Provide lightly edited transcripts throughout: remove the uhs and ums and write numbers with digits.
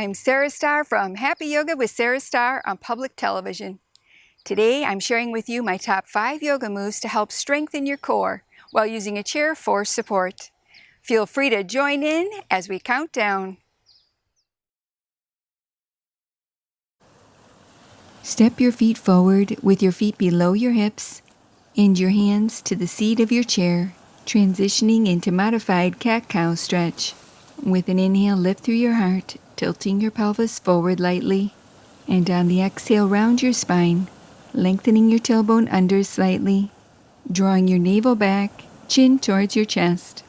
I'm Sarah Starr from Happy Yoga with Sarah Starr on public television. Today I'm sharing with you my top 5 yoga moves to help strengthen your core while using a chair for support. Feel free to join in as we count down. Step your feet forward with your feet below your hips and your hands to the seat of your chair, transitioning into modified cat-cow stretch. With an inhale, lift through your heart, tilting your pelvis forward lightly. And on the exhale, round your spine, lengthening your tailbone under slightly, drawing your navel back, chin towards your chest.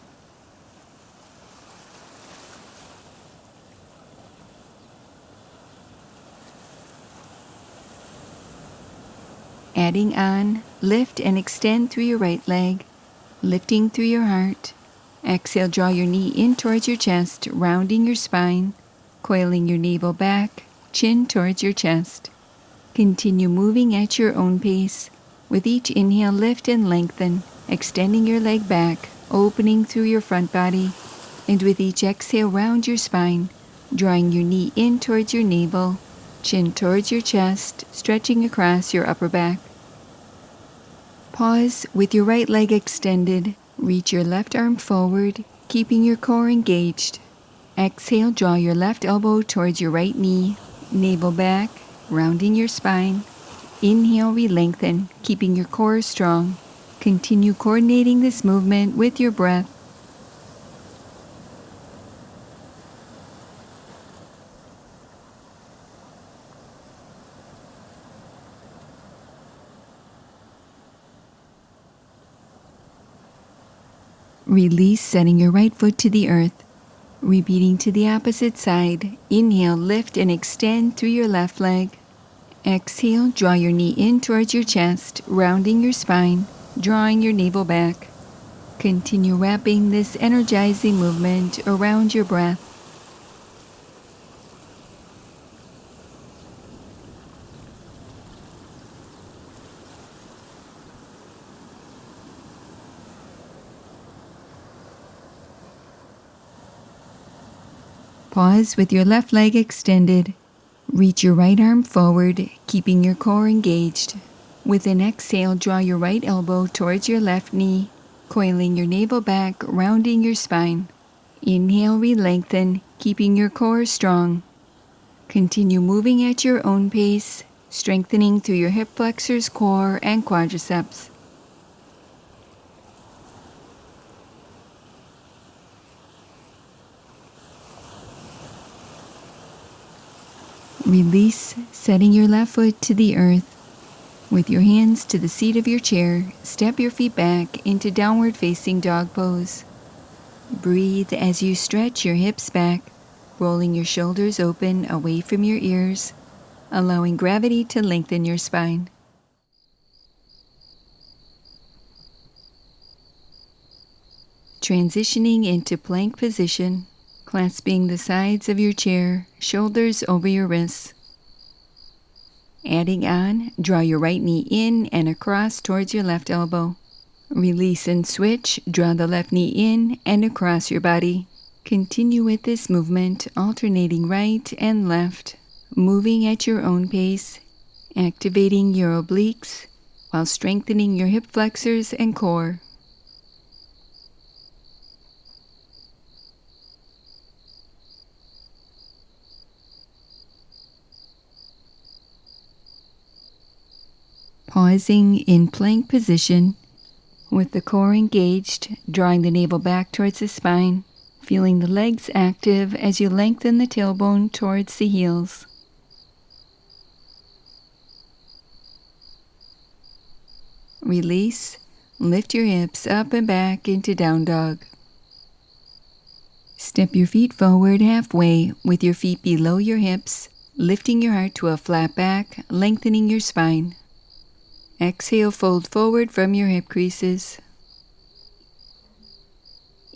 Adding on, lift and extend through your right leg, lifting through your heart. Exhale, draw your knee in towards your chest, rounding your spine, coiling your navel back, chin towards your chest. Continue moving at your own pace. With each inhale, lift and lengthen, extending your leg back, opening through your front body. And with each exhale, round your spine, drawing your knee in towards your navel, chin towards your chest, stretching across your upper back. Pause with your right leg extended. Reach your left arm forward, keeping your core engaged. Exhale, draw your left elbow towards your right knee, navel back, rounding your spine. Inhale, re-lengthen, keeping your core strong. Continue coordinating this movement with your breath. Release, setting your right foot to the earth. Repeating to the opposite side. Inhale, lift and extend through your left leg. Exhale, draw your knee in towards your chest, rounding your spine, drawing your navel back. Continue wrapping this energizing movement around your breath. Pause with your left leg extended. Reach your right arm forward, keeping your core engaged. With an exhale, draw your right elbow towards your left knee, coiling your navel back, rounding your spine. Inhale, re-lengthen, keeping your core strong. Continue moving at your own pace, strengthening through your hip flexors, core, and quadriceps. Release, setting your left foot to the earth. With your hands to the seat of your chair, step your feet back into downward facing dog pose. Breathe as you stretch your hips back, rolling your shoulders open away from your ears, allowing gravity to lengthen your spine. Transitioning into plank position, clasping the sides of your chair, shoulders over your wrists. Adding on, draw your right knee in and across towards your left elbow. Release and switch, draw the left knee in and across your body. Continue with this movement, alternating right and left, moving at your own pace, activating your obliques while strengthening your hip flexors and core. Pausing in plank position, with the core engaged, drawing the navel back towards the spine, feeling the legs active as you lengthen the tailbone towards the heels. Release, lift your hips up and back into down dog. Step your feet forward halfway with your feet below your hips, lifting your heart to a flat back, lengthening your spine. Exhale, fold forward from your hip creases.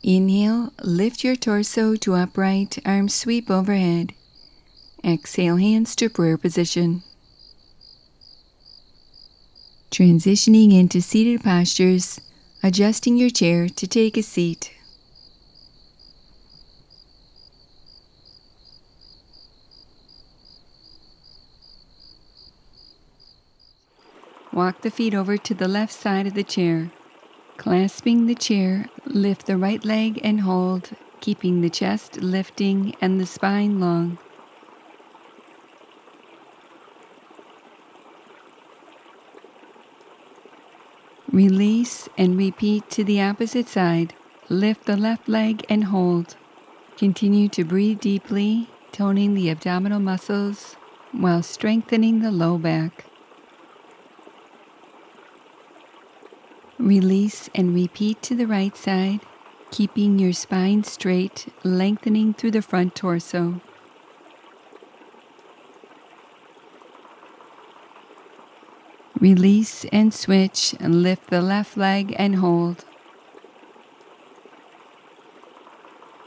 Inhale, lift your torso to upright, arms sweep overhead. Exhale, hands to prayer position. Transitioning into seated postures, adjusting your chair to take a seat. Walk the feet over to the left side of the chair. Clasping the chair, lift the right leg and hold, keeping the chest lifting and the spine long. Release and repeat to the opposite side. Lift the left leg and hold. Continue to breathe deeply, toning the abdominal muscles while strengthening the low back. Release and repeat to the right side, keeping your spine straight, lengthening through the front torso. Release and switch, and lift the left leg and hold.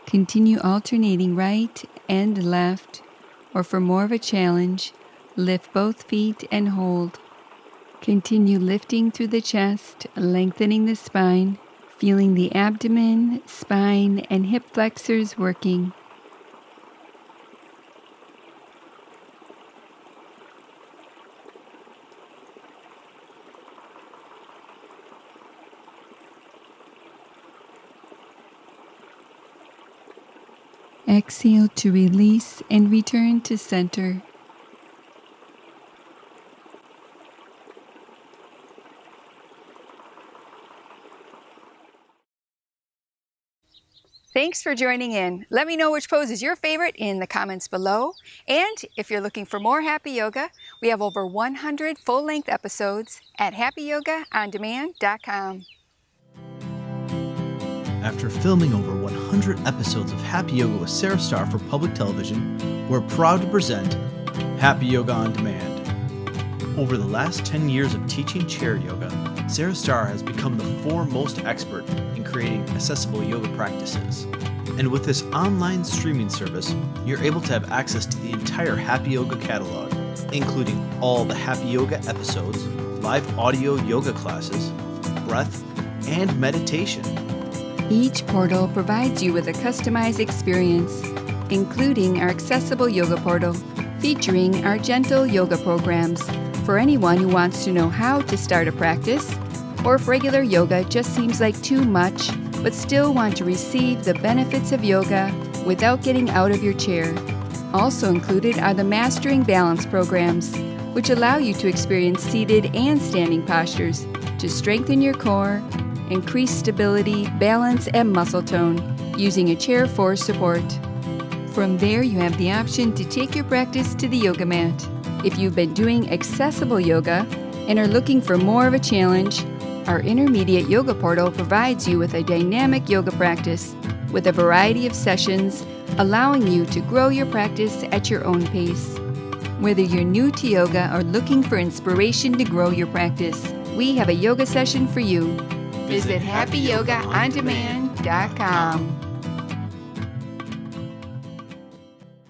Continue alternating right and left, or for more of a challenge, lift both feet and hold. Continue lifting through the chest, lengthening the spine, feeling the abdomen, spine, and hip flexors working. Exhale to release and return to center. Thanks for joining in. Let me know which pose is your favorite in the comments below. And if you're looking for more Happy Yoga, we have over 100 full-length episodes at happyyogaondemand.com. After filming over 100 episodes of Happy Yoga with Sarah Starr for public television, we're proud to present Happy Yoga on Demand. Over the last 10 years of teaching chair yoga, Sarah Starr has become the foremost expert in creating accessible yoga practices. And with this online streaming service, you're able to have access to the entire Happy Yoga catalog, including all the Happy Yoga episodes, live audio yoga classes, breath, and meditation. Each portal provides you with a customized experience, including our accessible yoga portal, featuring our gentle yoga programs for anyone who wants to know how to start a practice, or if regular yoga just seems like too much, but still want to receive the benefits of yoga without getting out of your chair. Also included are the Mastering Balance programs, which allow you to experience seated and standing postures to strengthen your core, increase stability, balance, and muscle tone using a chair for support. From there, you have the option to take your practice to the yoga mat. If you've been doing accessible yoga and are looking for more of a challenge, our Intermediate Yoga Portal provides you with a dynamic yoga practice with a variety of sessions, allowing you to grow your practice at your own pace. Whether you're new to yoga or looking for inspiration to grow your practice, we have a yoga session for you. Visit happyyogaondemand.com.